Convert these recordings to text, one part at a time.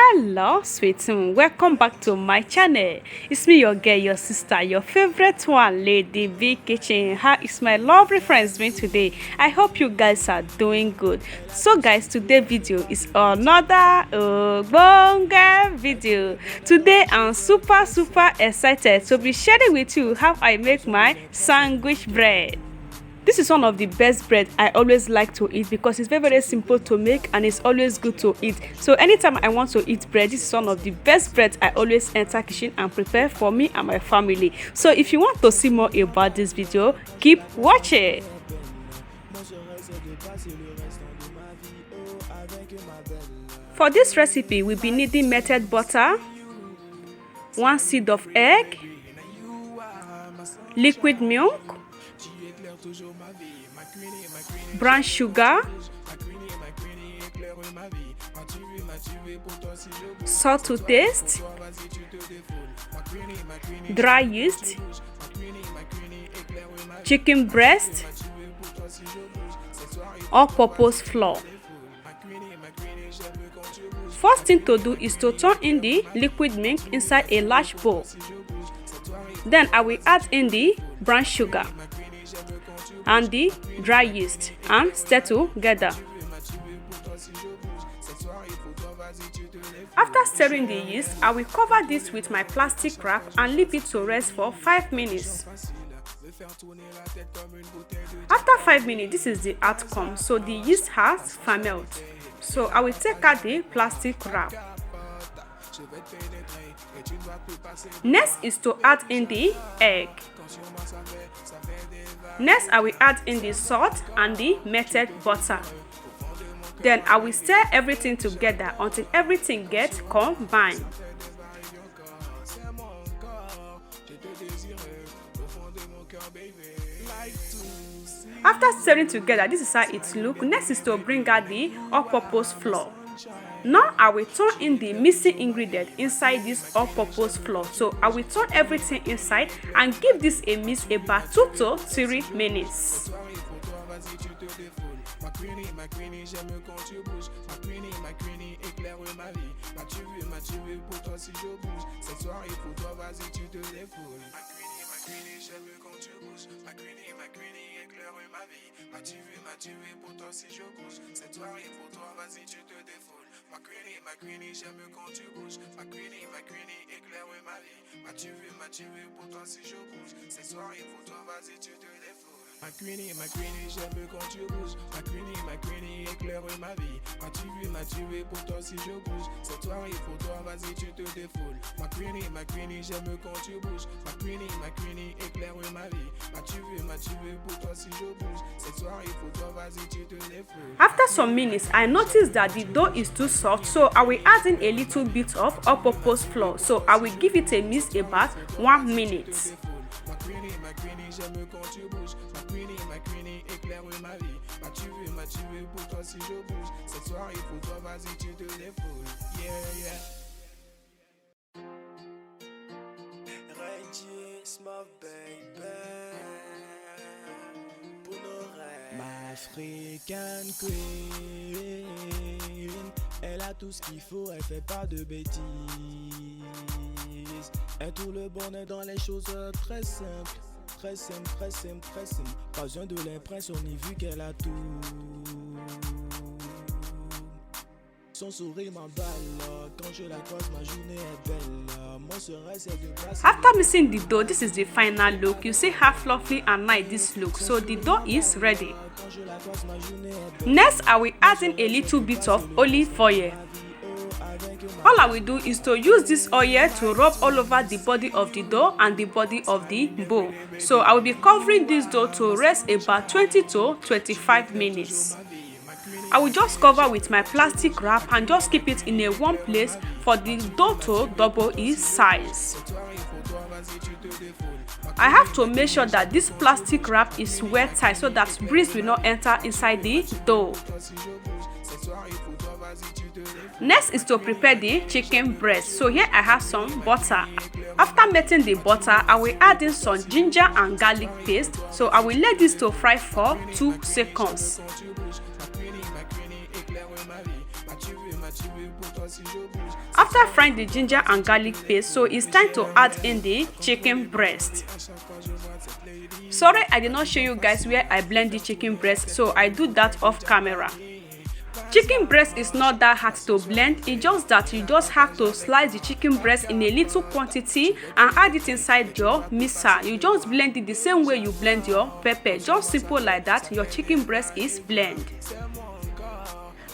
Hello, sweet welcome back to my channel. It's me, your girl, your sister, your favorite one, Lady V Kitchen. How is my lovely friends doing today? I hope you guys are doing good. So guys, today's video is another bonga video. Today I'm super excited to be sharing with you how I make my sandwich bread. This is one of the best bread I always like to eat because it's very simple to make and it's always good to eat. So anytime I want to eat bread, this is one of the best bread I always enter kitchen and prepare for me and my family. So if you want to see more about this video, keep watching. For this recipe, we'll be needing melted butter, 1 seed of egg, liquid milk, brown sugar, salt to taste, dry yeast, chicken breast, all-purpose flour. First thing to do is to turn in the liquid milk inside a large bowl. Then I will add in the brown sugar and the dry yeast and stir together. After stirring the yeast, I will cover this with my plastic wrap and leave it to rest for 5 minutes. After 5 minutes, this is the outcome. So the yeast has fermented. So I will take out the plastic wrap. Next is to add in the egg. Next, I will add in the salt and the melted butter. Then I will stir everything together until everything gets combined. After stirring together, this is how it looks. Next is to bring out the all-purpose flour. Now I will turn in the missing ingredient inside this all-purpose flour. So I will turn everything inside and give this a mix about 2 to 3 minutes. Ma queenie, j'aime quand tu bouges. Ma queenie, éclaire ma vie. M'as tué pour toi si je bouge. Cette soirée pour toi, vas-y, tu te défoules. Ma queenie, j'aime quand tu bouges. Ma queenie, éclaire ma vie. M'as tué pour toi si je bouge. Cette soirée pour toi, vas-y, tu te défoules. After some minutes, I noticed that the dough is too soft, so I will add in a little bit of all-purpose flour. So I will give it a mix about 1 minute. Ma queenie, j'aime quand tu bouges. Ma queenie, éclaire ma vie. M'as tué pour toi si je bouge. Cette soirée pour toi, vas-y, tu te défoules. Yeah. Reggie, my baby. Pour nos rêves. Ma African queen. Elle a tout ce qu'il faut, elle fait pas de bêtises. Elle trouve le bonheur dans les choses très simples. Très simple. Pas besoin de l'impression ni vu qu'elle a tout. Son sourire m'emballe. Quand je la croise, ma journée est belle. Mon serait c'est de passer. After mixing the dough, this is the final look. You see how fluffy and nice this looks. So the dough is ready. Next, I will add in a little bit of olive oil. All I will do is to use this oil to rub all over the body of the dough and the body of the bowl. So I will be covering this dough to rest about 20 to 25 minutes. I will just cover with my plastic wrap and just keep it in a warm place for the dough to double its size. I have to make sure that this plastic wrap is well tight so that breeze will not enter inside the dough. Next is to prepare the chicken breast. So here I have some butter. After melting the butter, I will add in some ginger and garlic paste. So I will let this to fry for 2 seconds. toi si je bouge. After frying the ginger and garlic paste, so it's time to add in the chicken breast. À chaque fois je vois cette lady. Sorry, I did not show you guys where I blend the chicken breast, so I do that off camera. Chicken breast is not that hard to blend, it's just that you just have to slice the chicken breast in a little quantity and add it inside your mixer. You just blend it the same way you blend your pepper, just simple like that. Your chicken breast is blend.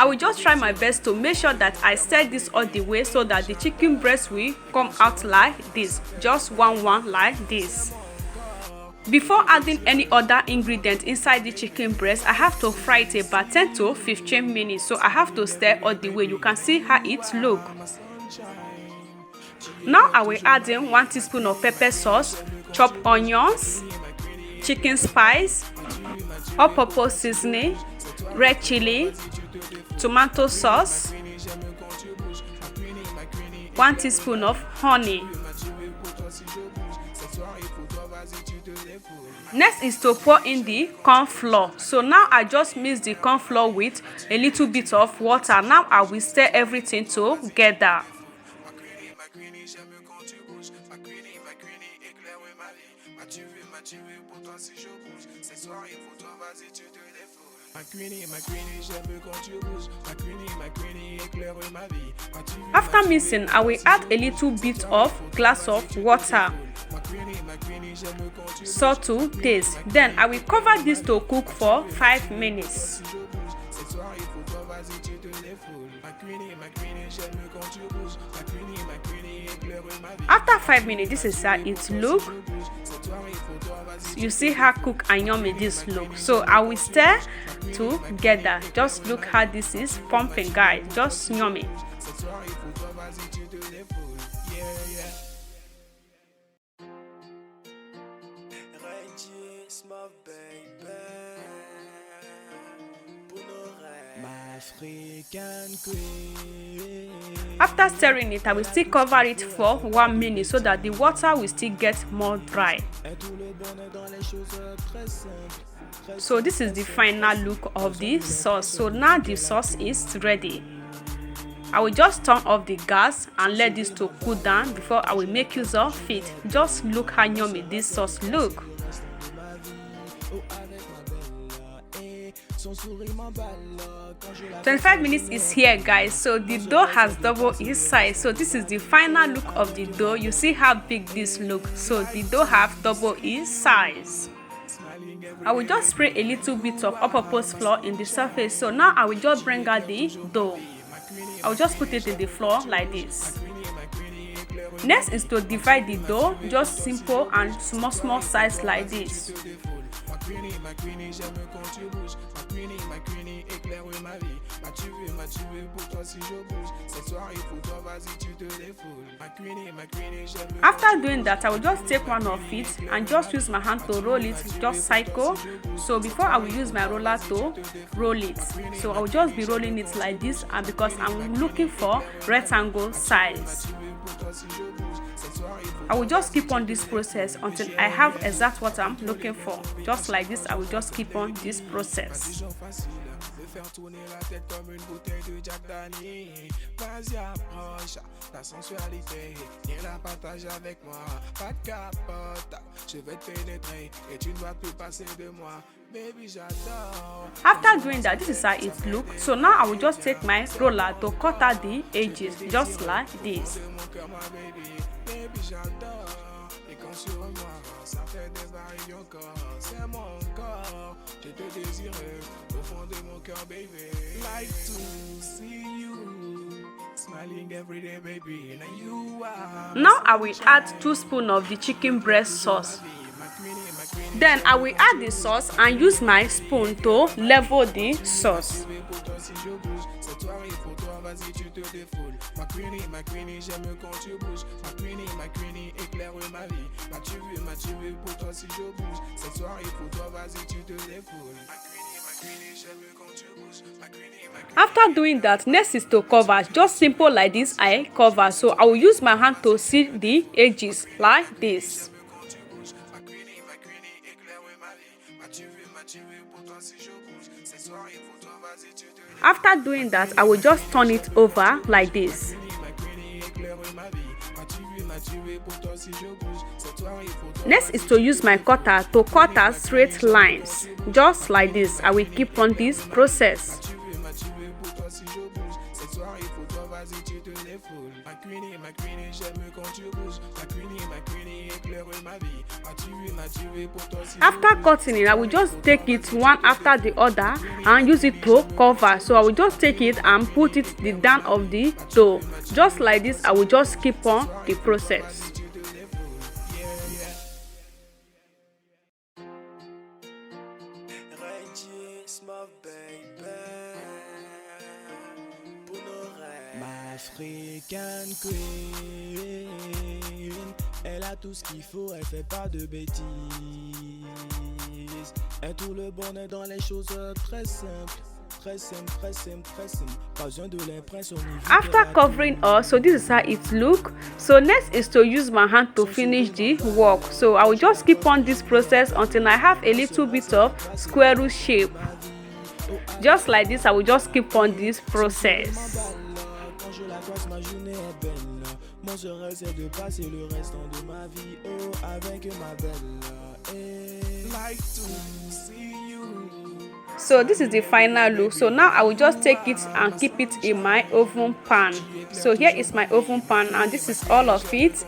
I will just try my best to make sure that I stir this all the way so that the chicken breast will come out like this, just one like this. Before adding any other ingredient inside the chicken breast, I have to fry it about 10 to 15 minutes. So I have to stir all the way. You can see how it look. Now I will add in 1 teaspoon of pepper sauce, chopped onions, chicken spice, all-purpose seasoning, red chili, tomato sauce, 1 teaspoon of honey. Next is to pour in the corn flour. So now I just mix the corn flour with a little bit of water. Now I will stir everything together. After mixing, I will add a little bit of glass of water, salt to taste. Then I will cover this to cook for 5 minutes. After 5 minutes, this is how it look. You see how cook and yummy this look. So I will stir together. Just look how this is pumping, guys. Just yummy. After stirring it, I will still cover it for 1 minute so that the water will still get more dry. So this is the final look of the sauce. So now the sauce is ready. I will just turn off the gas and let this to cool down before I will make use of it. Just look how yummy this sauce look. 25 minutes is here, guys. So the dough has doubled its size. So this is the final look of the dough. You see how big this look. So the dough have doubled its size. I will just spray a little bit of all-purpose flour in the surface. So now I will just bring out the dough. I will just put it in the floor like this. Next is to divide the dough, just simple and small size like this. After doing that, I will just take one of it and just use my hand to roll it, just cycle. So before I will use my roller to roll it. So I will just be rolling it like this, and because I'm looking for rectangle size. I will just keep on this process until I have exact what I'm looking for. Just like this, I will just keep on this process. After doing that, this is how it looks. So now I will just take my roller to cut out the edges, just like this. Now I will add 2 spoons of the chicken breast sauce. Then I will add the sauce and use my spoon to level the sauce. After doing that, next is to cover. Just simple like this, I cover. So I will use my hand to seal the edges like this. After doing that, I will just turn it over like this. Next is to use my cutter to cut out straight lines, just like this. I will keep on this process. After cutting it, I will just take it one after the other and use it to cover. So I will just take it and put it the down of the dough, just like this. I will just keep on the process. African Queen, elle a tout ce qu'il faut, elle fait pas de bêtises. Elle trouve le bonheur dans les choses très simples. After covering all, so this is how it look. So next is to use my hand to finish the work. So I will just keep on this process until I have a little bit of square shape. Just like this, I will just keep on this process. So this is the final look. So now I will just take it and keep it in my oven pan. So here is my oven pan and this is all of it.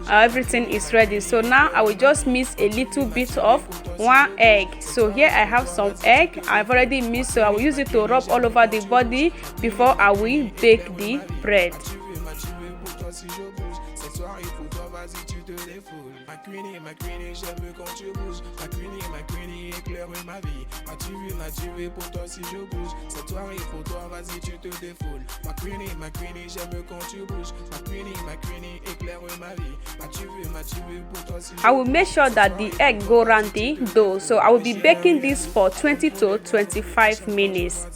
Everything is ready. So now I will just mix a little bit of one egg. So here I have some egg I've already mixed, so I will use it to rub all over the body before I will bake the bread. Ma queenie, j'aime quand tu bouges. Ma queenie, éclaire ma vie. M'as-tu vu pour toi si je bouge. Cette soirée pour toi, vas-y, tu te défoules. Ma queenie, j'aime quand tu bouges. Ma queenie, éclaire ma vie. M'as-tu vu pour toi si je bouge. I will make sure that the egg go around the dough. So I will be baking this for 20 to 25 minutes.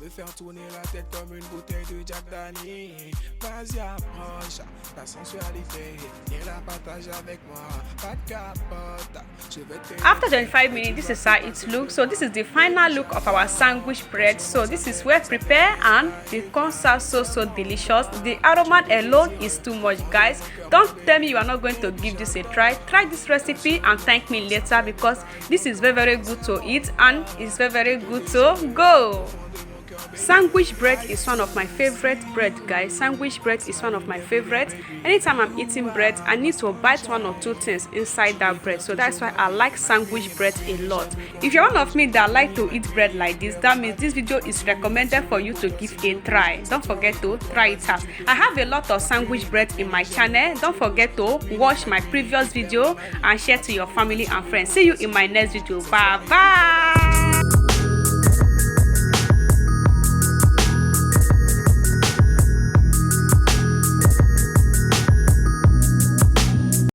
Me faire tourner la tête comme une bouteille de Jack Daniel. Vas-y, approche, ta sensualité, viens la partage avec moi. Pas de capote, je vais te... After 25 minutes, this is how it looks. So this is the final look of our sandwich bread. So this is well prepared and the comes out so delicious. The aroma alone is too much, guys. Don't tell me you are not going to give this a try. Try this recipe and thank me later, because this is very good to eat and it's very good to go. Sandwich bread is one of my favorite bread, guys. Sandwich bread is one of my favorite. Anytime I'm eating bread, I need to bite one or two things inside that bread. So that's why I like sandwich bread a lot. If you're one of me that like to eat bread like this, that means this video is recommended for you to give a try. Don't forget to try it out. I have a lot of sandwich bread in my channel. Don't forget to watch my previous video and share to your family and friends. See you in my next video. Bye bye.